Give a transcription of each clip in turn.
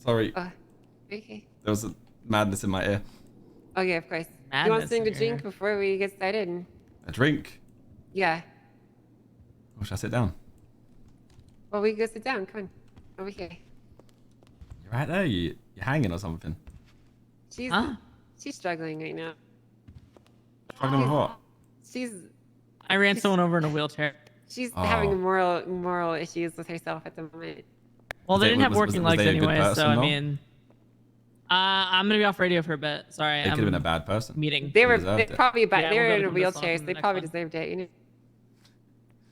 Sorry. Oh, okay. There was a madness in my ear. Okay, of course. You want Madness something in to your drink hair. before we get started? A drink? Yeah. Or should I sit down? Well, we can go sit down. Come on. Over here. You're right there. You're hanging or something. She's Huh? she's struggling right now. Struggling with what? She's I ran she's someone over in a wheelchair. she's having Oh. moral issues with herself at the moment. Well, they didn't have working Was legs they a good anyway, so person, I though? mean, I'm gonna be off radio for a bit. Sorry, They could have been a I'm bad person. meeting. They She were deserved it. probably Yeah, they we'll were go in to a come this wheelchair, off so in they the next probably one. deserved it. You know,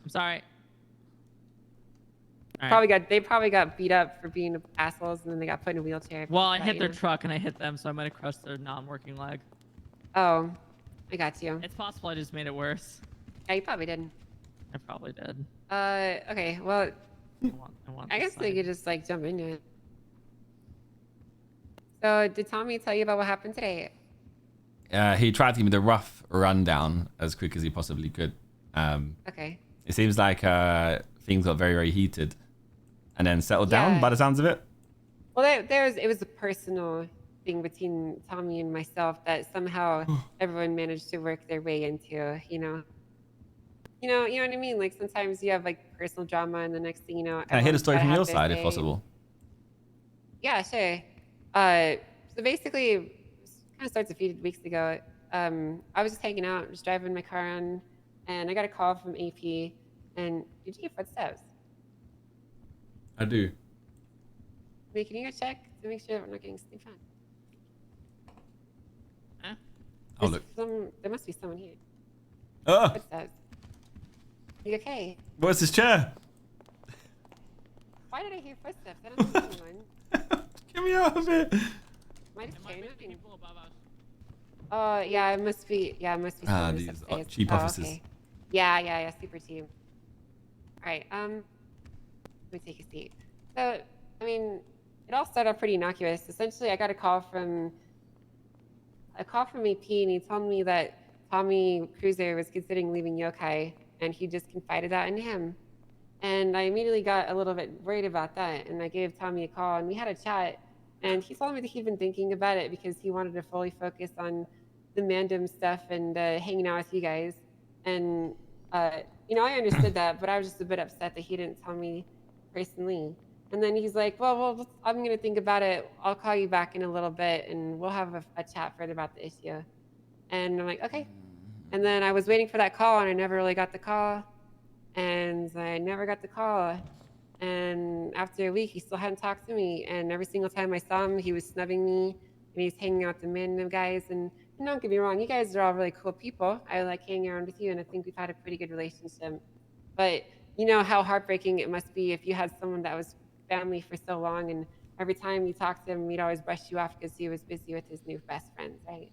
I'm sorry. All probably right. they probably got beat up for being assholes, and then they got put in a wheelchair. Well, I But, hit you their know. truck and I hit them, so I might have crushed their non-working leg. Oh, I got you. It's possible I just made it worse. Yeah, you probably did. I probably did. Okay. Well, I want I this guess we side. could just like jump into it. So, did Tommy tell you about what happened today? He tried to give me the rough rundown as quick as he possibly could. Okay. It seems like things got very, very heated and then settled down Yeah. by the sounds of it. Well, it was a personal thing between Tommy and myself that somehow everyone managed to work their way into. You know what I mean? Like sometimes you have like personal drama, and the next thing you know, Can I hear the everyone's story gotta from have your their side, if say. possible? Yeah, sure. So basically, kind of starts a few weeks ago. I was just hanging out, just driving my car on, and I got a call from AP. And did you hear footsteps? I do. Wait, can you go check to make sure that we're not getting snooped on? Huh? Oh, look. There must be someone here. Oh, Footsteps. You okay? what's this chair? Why did I hear footsteps? I don't see anyone. Get me out of it. Am I just It might be paranoid? people above us. Oh, yeah, it must be. Yeah, it must be. Someone These upstairs. cheap Oh, offices. okay. Yeah, super cheap. All right. Let me take a seat. So, I mean, it all started off pretty innocuous. Essentially, I got a call from AP, and he told me that Tommy Cruiser was considering leaving Yokai, and he just confided that in him. And I immediately got a little bit worried about that, and I gave Tommy a call, and we had a chat, and he told me that he'd been thinking about it because he wanted to fully focus on the Mandem stuff and hanging out with you guys. And, I understood that, but I was just a bit upset that he didn't tell me personally. And then he's like, well, I'm going to think about it. I'll call you back in a little bit, and we'll have a chat further about the issue. And I'm like, okay. And then I was waiting for that call, and I never really got the call. And I never got the call. And after a week, he still hadn't talked to me. And every single time I saw him, he was snubbing me, and he was hanging out with the Mandem guys. And don't get me wrong, you guys are all really cool people. I like hanging around with you, and I think we've had a pretty good relationship. But you know how heartbreaking it must be if you had someone that was family for so long, and every time you talked to him, he'd always brush you off because he was busy with his new best friends, right?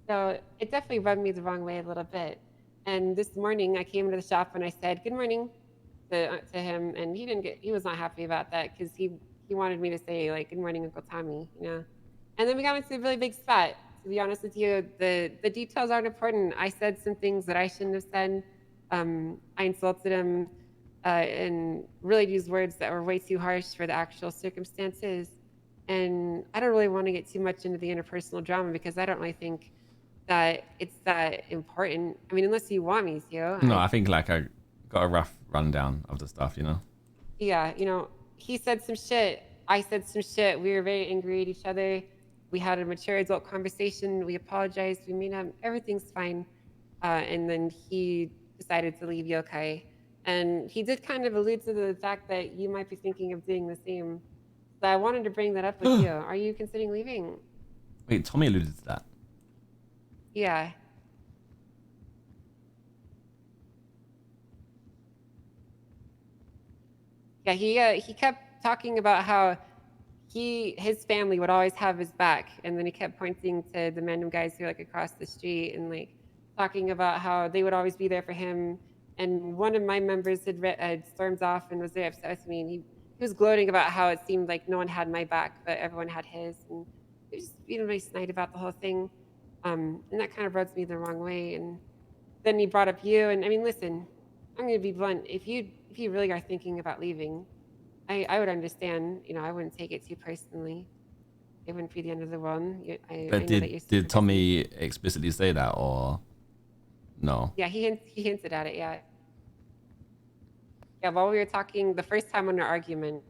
So it definitely rubbed me the wrong way a little bit. And this morning, I came into the shop and I said, "Good morning," to him, and he was not happy about that because he wanted me to say like, "Good morning, Uncle Tommy," you know. And then we got into a really big spat. To be honest with you, the details aren't important. I said some things that I shouldn't have said. I insulted him and really used words that were way too harsh for the actual circumstances. And I don't really want to get too much into the interpersonal drama because I don't really think that it's that important. I mean, unless you want me to. No, I think like I got a rough rundown of the stuff, Yeah, he said some shit. I said some shit. We were very angry at each other. We had a mature adult conversation. We apologized. We made up. Everything's fine. And then he decided to leave Yokai. And he did kind of allude to the fact that you might be thinking of doing the same. So I wanted to bring that up with you. Are you considering leaving? Wait, Tommy alluded to that. Yeah. Yeah, he kept talking about how his family would always have his back, and then he kept pointing to the Mandem guys who were like across the street and like talking about how they would always be there for him. And one of my members had stormed off and was very upset with me, and he was gloating about how it seemed like no one had my back, but everyone had his, and he was just being really snide about the whole thing. And that kind of rubs me the wrong way. And then he brought up you, and I mean, listen, I'm gonna be blunt. If you really are thinking about leaving, I would understand. You know, I wouldn't take it too personally. It wouldn't be the end of the world. I But know that you're super did busy. Tommy explicitly say that, or no? Yeah, he hinted at it. Yeah. Yeah, while we were talking the first time on our argument.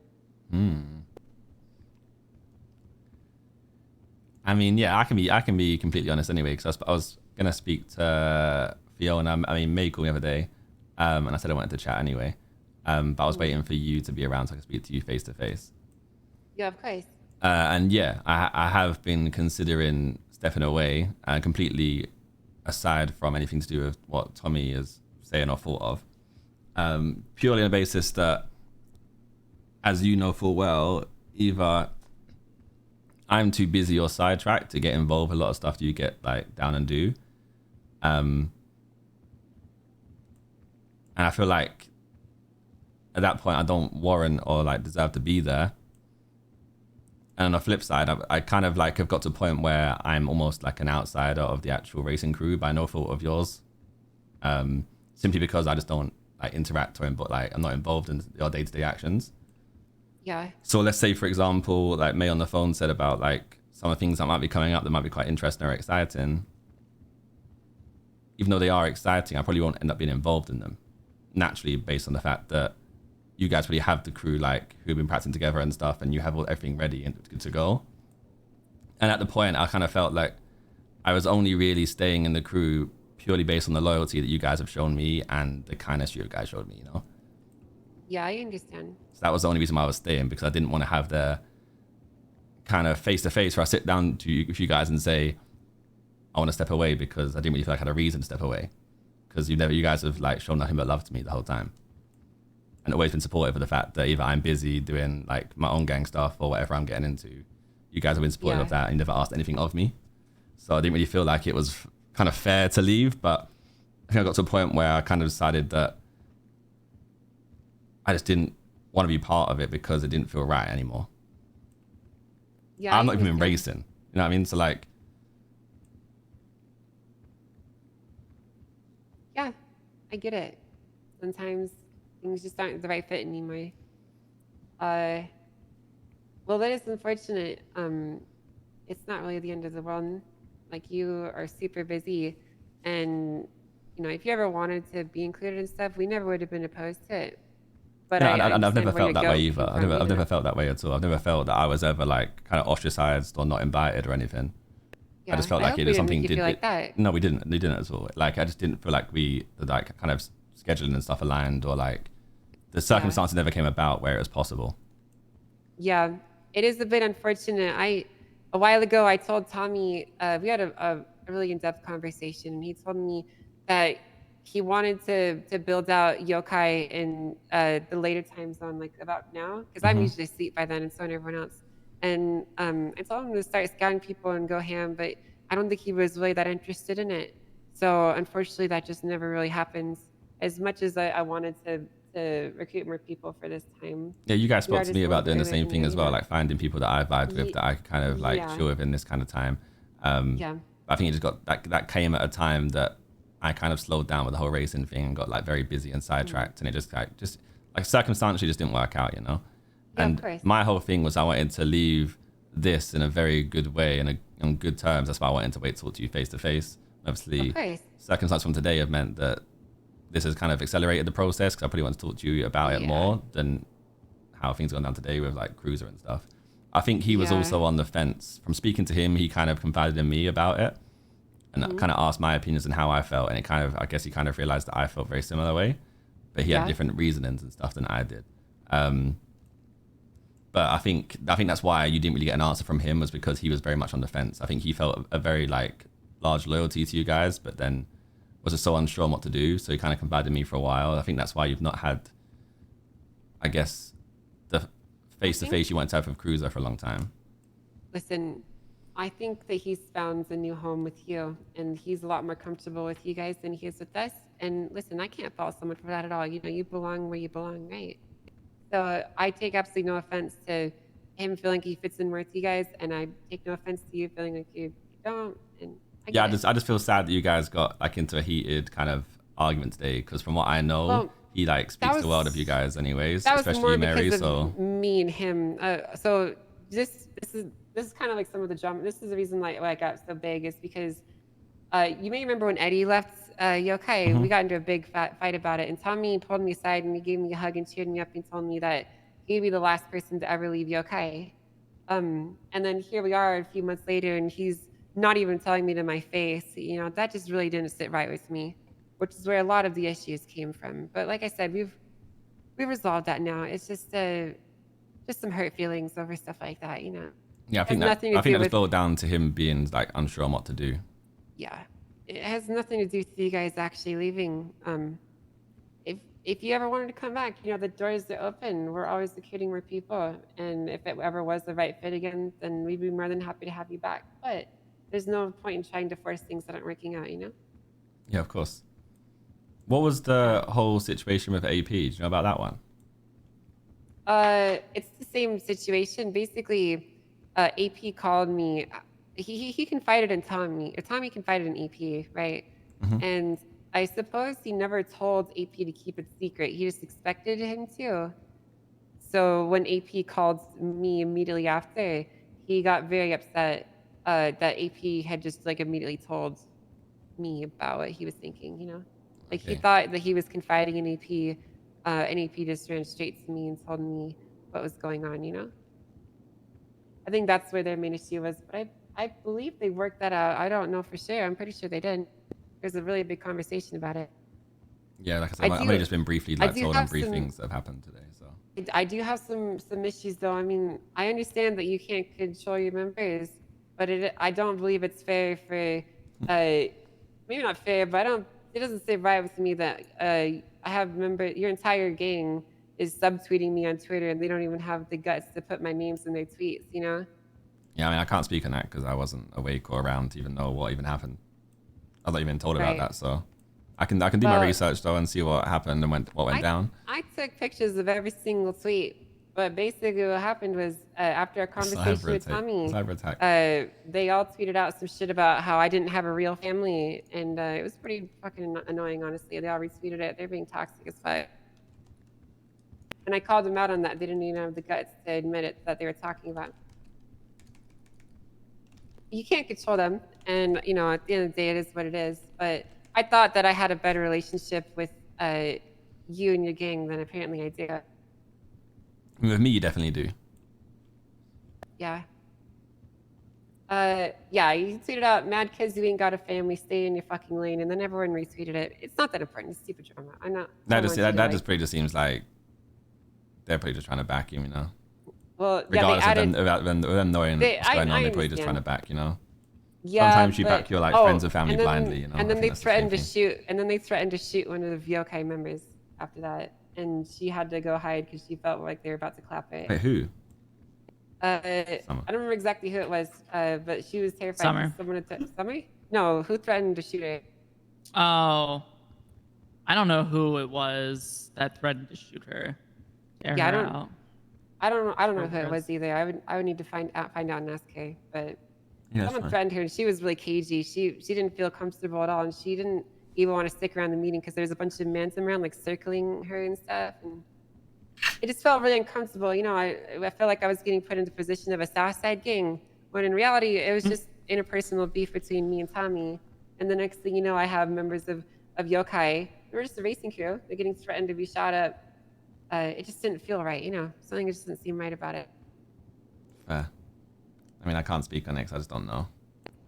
I mean, yeah, I can be completely honest anyway, because I was gonna speak to Fiona, I mean Michael the other day, and I said I wanted to chat anyway, but I was waiting for you to be around so I could speak to you face to face. Yeah, of course. And yeah, I have been considering stepping away, completely aside from anything to do with what Tommy is saying or thought of, purely on the basis that, as you know full well, either I'm too busy or sidetracked to get involved with a lot of stuff that you get like down and do. And I feel like at that point I don't warrant or like deserve to be there. And on the flip side, I kind of like have got to a point where I'm almost like an outsider of the actual racing crew by no fault of yours. Simply because I just don't like interact or I'm not involved in your day-to-day actions. Yeah. So let's say, for example, like May on the phone said about like some of the things that might be coming up that might be quite interesting or exciting. Even though they are exciting, I probably won't end up being involved in them naturally, based on the fact that you guys really have the crew like who've been practicing together and stuff, and you have everything ready and good to go. And at the point, I kind of felt like I was only really staying in the crew purely based on the loyalty that you guys have shown me and the kindness you guys showed me, you know? Yeah, I understand. So that was the only reason why I was staying, because I didn't want to have the kind of face-to-face where I sit down to you guys and say, I want to step away, because I didn't really feel like I had a reason to step away. Because you guys have like shown nothing but love to me the whole time. And always been supportive of the fact that either I'm busy doing like my own gang stuff or whatever I'm getting into, you guys have been supportive of that and you never asked anything of me. So I didn't really feel like it was kind of fair to leave, but I think I got to a point where I kind of decided that I just didn't want to be part of it because it didn't feel right anymore. Yeah, I'm not even racing, you know what I mean? So like, yeah, I get it. Sometimes things just aren't the right fit anymore. Well, that is unfortunate. It's not really the end of the world. Like, you are super busy, and you know, if you ever wanted to be included in stuff, we never would have been opposed to it. But no, I I've understand never where felt you're that way going either. from, I've never felt that way at all. I've never felt that I was ever like kind of ostracized or not invited or anything. Yeah, I just felt I like hope it we was didn't something make you feel like that. No, we didn't. They didn't at all. Like I just didn't feel like the like kind of scheduling and stuff aligned, or like the circumstances never came about where it was possible. Yeah, it is a bit unfortunate. A while ago, I told Tommy, we had a really in-depth conversation, and he told me that he wanted to build out Yokai in the later time zone, like about now, because I'm usually asleep by then, and so is everyone else. And I told him to start scouting people and go ham, but I don't think he was really that interested in it. So unfortunately, that just never really happens. As much as I wanted to recruit more people for this time. Yeah, you guys We are spoke to me just about going doing the through it same and thing as you well, know. like finding people that I vibed with that I kind of like Yeah. chill with in this kind of time. Yeah. I think it just got that came at a time that I kind of slowed down with the whole racing thing and got like very busy and sidetracked, and it just like circumstantially just didn't work out, you know. Yeah, of And course. my whole thing was I wanted to leave this in a very good way and on good terms. That's why I wanted to wait to talk to you face to face. Obviously, Of course. circumstances from today have meant that this has kind of accelerated the process, because I probably want to talk to you about it more than how things gone down today with like Cruiser and stuff. I think he was also on the fence. From speaking to him, he kind of confided in me about it and kind of asked my opinions and how I felt, and I guess he kind of realized that I felt very similar way, but he had different reasonings and stuff than I did. But I think that's why you didn't really get an answer from him, was because he was very much on the fence. I think he felt a very like large loyalty to you guys, but then was just so unsure on what to do. So he kind of confided in me for a while. I think that's why you've not had, I guess, the face-to-face you wanted to have with Cruiser for a long time. Listen, I think that he's found a new home with you, and he's a lot more comfortable with you guys than he is with us. And listen, I can't fault someone for that at all. You know, you belong where you belong, right? So I take absolutely no offense to him feeling like he fits in more with you guys, and I take no offense to you feeling like you don't. And I I just feel sad that you guys got like into a heated kind of argument today, because from what I know, Well, he like speaks the world of you guys, anyways, especially you, Mary. because So of me and him. So this is kind of like some of the drama. This is the reason like why I got so big is because you may remember when Eddie left Yokai, we got into a big fight about it, and Tommy pulled me aside and he gave me a hug and cheered me up and told me that he'd be the last person to ever leave Yokai. And then here we are a few months later, and he's not even telling me to my face. You know, that just really didn't sit right with me, which is where a lot of the issues came from. But like I said, we've resolved that now. It's just some hurt feelings over stuff like that, you know. yeah, It has nothing to do that just with, boiled down to him being like unsure on what to do. yeah, it has nothing to do with you guys actually leaving. If you ever wanted to come back, you know, the doors are open. We're always recruiting more people, and if it ever was the right fit again, then we'd be more than happy to have you back. But there's no point in trying to force things that aren't working out, you know. Yeah, of course. What was the whole situation with AP? Do you know about that one? It's the same situation. Basically, AP called me. He confided in Tommy, or Tommy confided in AP, right? And I suppose he never told AP to keep it secret. He just expected him to. So when AP called me immediately after, he got very upset that AP had just like immediately told me about what he was thinking, you know? Like he Okay. thought that he was confiding in AP, and AP just ran straight to me and told me what was going on, you know? I think that's where their main issue was, but I believe they worked that out. I don't know for sure. I'm pretty sure they did. There's a really big conversation about it. Yeah, like I said, I've only just been briefly like told on brief things that have happened today. So I do have some issues though. I mean, I understand that you can't control your members, but I don't believe it's fair for maybe not fair, but it doesn't sit right with me that I have your entire gang is subtweeting me on Twitter and they don't even have the guts to put my names in their tweets, you know? yeah, I mean, I can't speak on that because I wasn't awake or around to even know what even happened. I was not even told about that, so I can do my research though and see what happened and what went down. I took pictures of every single tweet, but basically what happened was after a conversation with Tommy, they all tweeted out some shit about how I didn't have a real family, and it was pretty fucking annoying, honestly. They all retweeted it. They're being toxic as fuck. And I called them out on that. They didn't even have the guts to admit it that they were talking about. You can't control them, and you know, at the end of the day, it is what it is. But I thought that I had a better relationship with you and your gang than apparently I do. With me, you definitely do. Yeah. Yeah, you tweeted out, mad kids, you ain't got a family, stay in your fucking lane, and then everyone retweeted it. It's not that important. It's stupid drama. I'm not. That just pretty just seems like they're probably just trying to back you, you know. Well, regardless yeah, of them knowing what's going on, they're probably just trying to back, you know. Yeah. Sometimes you back your like friends and family blindly, you know. And then they threatened to shoot. And then they threatened to shoot one of the Yokai members after that, and she had to go hide because she felt like they were about to clap it. Wait, who? I don't remember exactly who it was, but she was terrified. Summer. Summer? No, who threatened to shoot her? Oh, I don't know who it was that threatened to shoot her. I don't know who it was either. I would need to find out and ask her. But someone threatened her, and she was really cagey. She didn't feel comfortable at all, and she didn't even want to stick around the meeting because there was a bunch of men around like circling her and stuff, and it just felt really uncomfortable. You know, I felt like I was getting put into the position of a Southside gang, when in reality it was just interpersonal beef between me and Tommy. And the next thing you know, I have members of Yokai. We're just a racing crew. They're getting threatened to be shot up. It just didn't feel right, you know. Something just didn't seem right about it. Fair. I mean, I can't speak on it 'cause I just don't know.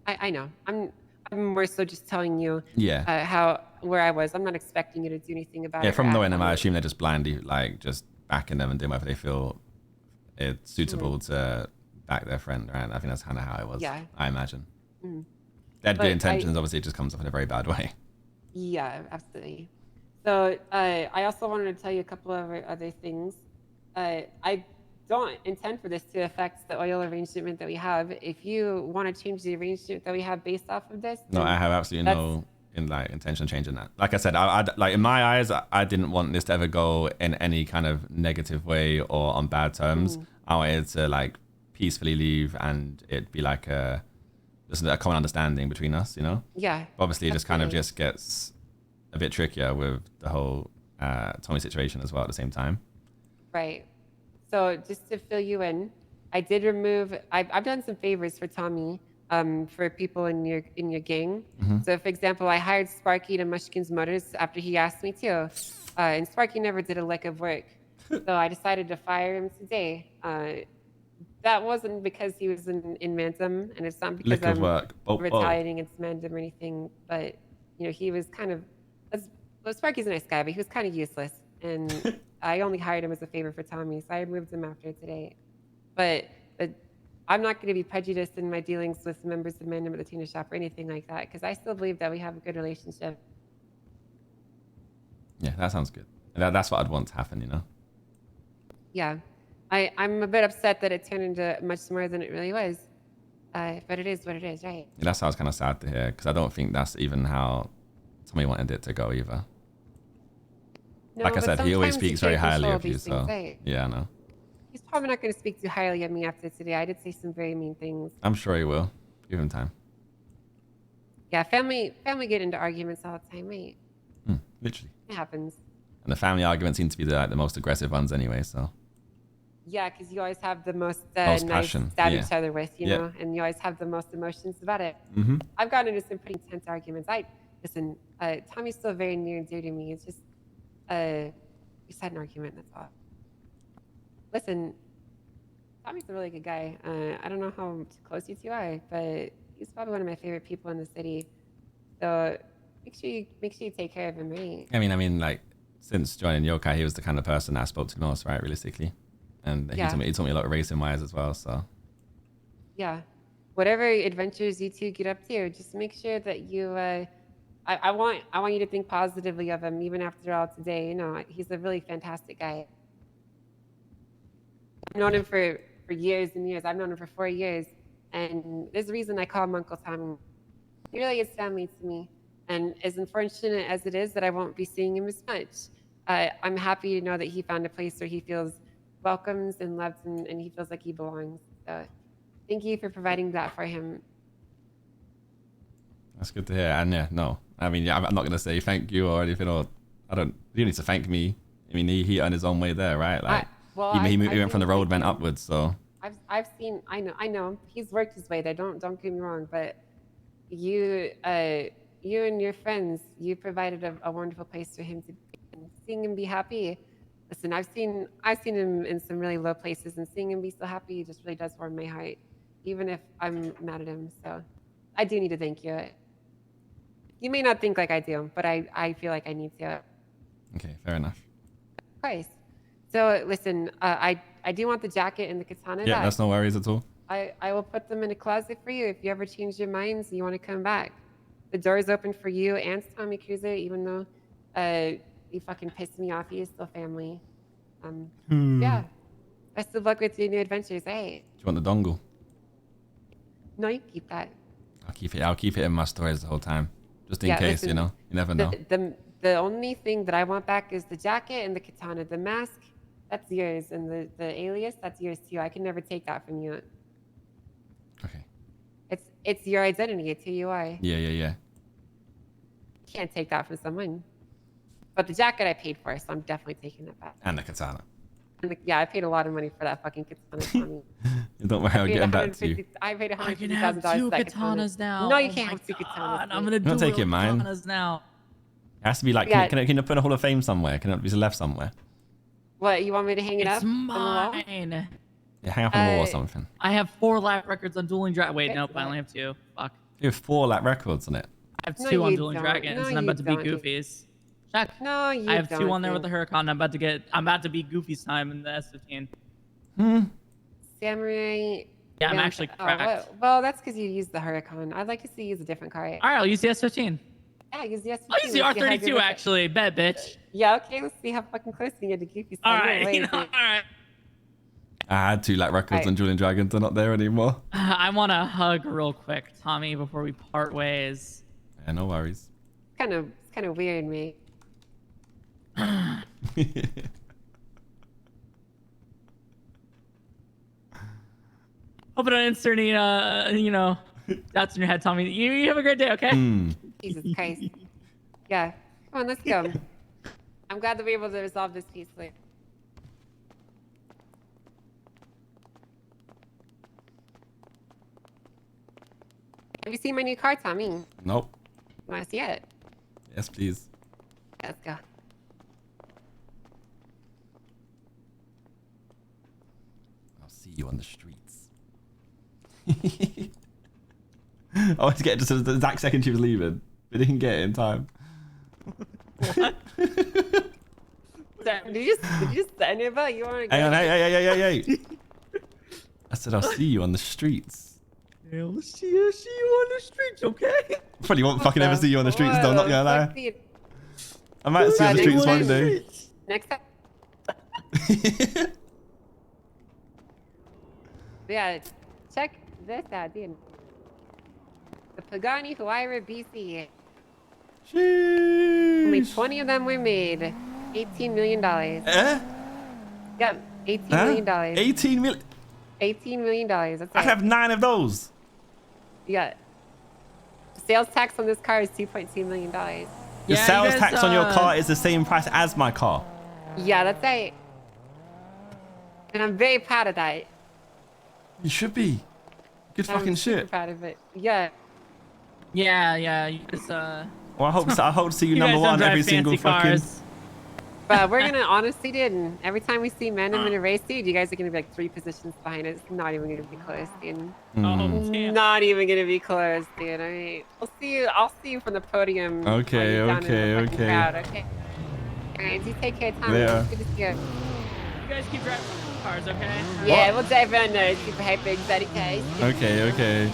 I know. I'm more so just telling you. Yeah. Where I was. I'm not expecting you to do anything about it. Yeah, from knowing them, I assume they're just blindly like just backing them and doing whatever they feel it's suitable to back their friend, right? I think that's kind of how it was. Yeah. I imagine. They had good intentions. Obviously, it just comes off in a very bad way. Yeah, absolutely. So I also wanted to tell you a couple of other things. I don't intend for this to affect the oil arrangement that we have. If you want to change the arrangement that we have based off of this, no, I have absolutely no intention of changing that. Like I said, I like in my eyes, I didn't want this to ever go in any kind of negative way or on bad terms. I wanted to like peacefully leave and it be like just a common understanding between us, you know? Yeah. But obviously, it just kind of just gets a bit trickier with the whole Tommy situation as well at the same time. Right. So just to fill you in, I did remove. I've done some favors for Tommy, for people in your gang. So, for example, I hired Sparky to Mushkin's Motors after he asked me to, and Sparky never did a lick of work. So I decided to fire him today. That wasn't because he was in Mantum, and it's not because Lick of I'm work. Oh, retaliating against Mantum or anything. But he was kind of. Well, Sparky's a nice guy, but he was kind of useless, and I only hired him as a favor for Tommy, so I removed him after today. But I'm not going to be prejudiced in my dealings with members of Mandem at the Tuna Shop or anything like that, because I still believe that we have a good relationship. Yeah, that sounds good. That's what I'd want to happen, you know? Yeah. I'm a bit upset that it turned into much more than it really was. But it is what it is, right? Yeah, that sounds kind of sad to hear, because I don't think that's even how Tommy wanted it to go either. No, like I said, he always sometimes speaks very can't highly control of you, these so things, right? yeah, I know. He's probably not going to speak too highly of me after today. I did say some very mean things. I'm sure he will. Give him time. Yeah, family get into arguments all the time, right? Literally. It happens. And the family arguments seem to be the most aggressive ones anyway, so. Yeah, because you always have the most, Most nice passion, stab yeah. each other with, you Yeah. know, and you always have the most emotions about it. Mm-hmm. I've gotten into some pretty intense arguments. Listen, Tommy's still very near and dear to me. It's just, we just had an argument, that's all. Listen, Tommy's a really good guy. I don't know how close you two are, but he's probably one of my favorite people in the city. So make sure you take care of him, right? I mean, like, since joining Yokai, he was the kind of person I spoke to the most, right, realistically. And Yeah. he taught me a lot of racing-wise as well, so. Yeah. Whatever adventures you two get up to, just make sure that you, I want you to think positively of him, even after all today. You know, he's a really fantastic guy. I've known him for years and years. I've known him for 4 years. And there's a reason I call him Uncle Tommy. He really is family to me. And as unfortunate as it is that I won't be seeing him as much, I'm happy to know that he found a place where he feels welcomed and loved, and he feels like he belongs. So thank you for providing that for him. That's good to hear. And yeah, no. I mean, yeah, I'm not going to say thank you or anything, or you need to thank me. I mean, he earned his own way there, right? Like, he went from the road, went upwards, so. I know. He's worked his way there. Don't get me wrong, but you and your friends, you provided a wonderful place for him to be. And seeing him be happy. Listen, I've seen him in some really low places, and seeing him be so happy just really does warm my heart, even if I'm mad at him. So I do need to thank you. You may not think like I do, but I feel like I need to. Okay, fair enough. Of course. So listen, I do want the jacket and the katana Yeah, back. that's no worries at all. I will put them in a closet for you if you ever change your minds and you want to come back. The door is open for you and Tommy Cruiser, even though you fucking pissed me off. He is still family. Yeah. Best of luck with your new adventures. Hey. Do you want the dongle? No, you keep that. I'll keep it in my storage the whole time, just in case. Listen, You never know. The only thing that I want back is the jacket and the katana. The mask, that's yours, and the alias, that's yours too. I can never take that from you. Okay. It's your identity. It's who you are. Yeah. You can't take that from someone. But the jacket I paid for, so I'm definitely taking that back. And the katana. And I paid a lot of money for that fucking katana, Tommy. Don't worry, I'll get them back to you. I paid I can $150,000 have for two that katanas now. No, you Oh can't my have two God, katanas. I'm gonna Don't do take it, mine. katanas now. It has to be like, Yeah. can you put in a Hall of Fame somewhere? Can it be left somewhere? What, you want me to hang it It's up on the wall? mine. Yeah, hang up on the wall or something. I have 4 lap records on Dueling Dragon. Wait, Okay. nope, I only have 2. Fuck. You have 4 lap records on it. I have No, 2 on you Dueling don't. Dragons, No, and I'm you about to be don't. Goofy's. Check. No, you I have don't. 2 on there with dude. the Huracan. I'm about to be Goofy's time in the S15. Samurai. Yeah, I'm actually cracked. Well, that's because you used the Huracan. I'd like to see you use a different car. All right, I'll use the S15. Yeah, use the S15. I'll use the Let's see how good R32 it is. actually. Bet, bitch. Yeah, okay. Let's see how fucking close you get to Goofy. All right. All right. I had 2 lap records on Julian Dragons. They're not there anymore. I want to hug real quick, Tommy, before we part ways. Yeah, no worries. It's kind of weird, mate. Hope I don't insert any, doubts in your head, Tommy. You have a great day, okay? Jesus Christ. Yeah. Come on, let's go. I'm glad that we were able to resolve this peacefully. Have you seen my new car, Tommy? Nope. Want to see it? Yes, please. Let's go. I'll see you on the streets. I wanted to get it just the exact second she was leaving. But didn't get it in time. What? Did you just say anything about you want to Hang on, hey. I said I'll see you on the streets. Yeah, we'll see you on the streets, okay? Probably won't fucking ever see you on the streets though, I'm not gonna lie. I might see you on the Next streets time. one day. Next time. Yeah, check this out, dude. The Pagani Huayra BC. Only Sheesh. 20 of them were made. $18 million. Eh? Yep, $18 Huh? million. 18 million? $18 million. That's I right. have 9 of those. Yeah. The sales tax on this car is $2.2 million. The Yeah, sales you guys, tax on your car is the same price as my car. Yeah, that's right. And I'm very proud of that. You should be. Good I'm fucking super shit. proud of it. Yeah. Yeah, you guys, Well, I hope to see you, you number guys don't one drive every single fancy fucking. cars. But we're gonna honestly, dude, every time we see men in a race, dude, you guys are gonna be like 3 positions behind us. Not even gonna be close, dude. Oh, damn. Not even gonna be close, dude. I mean, I'll see you from the podium. Okay, down in the okay, fucking okay. crowd, okay. Alright, you take care, Tommy. Yeah. Good to see you. You guys keep driving cars, okay? Yeah, we'll dive on those super hyper exotic guys. Okay.